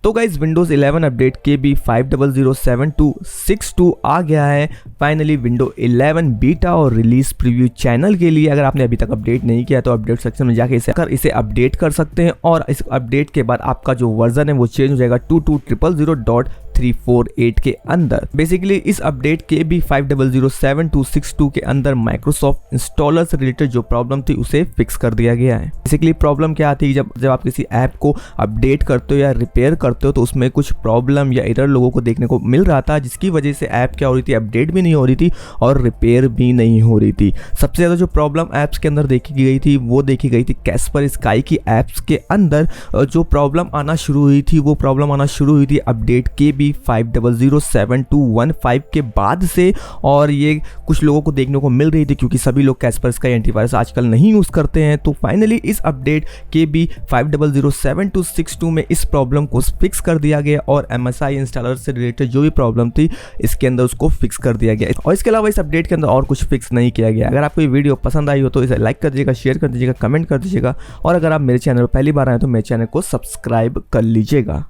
तो guys Windows 11 update KB 5007.2.6.2 आ गया है फाइनली विंडो 11 बीटा और रिलीज प्रीव्यू चैनल के लिए। अगर आपने अभी तक अपडेट नहीं किया तो अपडेट सेक्शन में जाके इसे अपडेट कर सकते हैं और इस अपडेट के बाद आपका जो वर्जन है वो चेंज हो जाएगा 220000.348 के अंदर। बेसिकली इस अपडेट KB 5007.2.6.2 के अंदर माइक्रोसॉफ्ट इंस्टॉलर से रिलेटेड जो प्रॉब्लम थी उसे फिक्स कर दिया गया है। बेसिकली प्रॉब्लम क्या आती है, जब आप किसी ऐप को अपडेट करते हो या रिपेयर करते हो तो उसमें कुछ प्रॉब्लम या एरर लोगों को देखने को मिल रहा था, जिसकी वजह से ऐप क्या हो रही थी, अपडेट भी नहीं हो रही थी और रिपेयर भी नहीं हो रही थी। सबसे ज़्यादा जो प्रॉब्लम ऐप्स के अंदर देखी गई थी वो देखी गई थी कैस्पर स्काई की ऐप्स के अंदर। जो प्रॉब्लम आना शुरू हुई थी वो प्रॉब्लम आना शुरू हुई थी अपडेट KB 5007.2.15 के बाद से, और ये कुछ लोगों को देखने को मिल रही थी क्योंकि सभी लोग कैस्पर स्काई एंटीवायरस आजकल नहीं यूज़ करते हैं। तो फाइनली इस अपडेट KB 5007.2.6.2 में इस प्रॉब्लम को फिक्स कर दिया गया और MSI इंस्टॉलर से रिलेटेड जो भी प्रॉब्लम थी इसके अंदर उसको फिक्स कर दिया गया। और इसके अलावा इस अपडेट के अंदर और कुछ फिक्स नहीं किया गया। अगर आपको ये वीडियो पसंद आई हो तो इसे लाइक कर दीजिएगा, शेयर कर दीजिएगा, कमेंट कर दीजिएगा और अगर आप मेरे चैनल पर पहली बार आए तो मेरे चैनल को सब्सक्राइब कर लीजिएगा।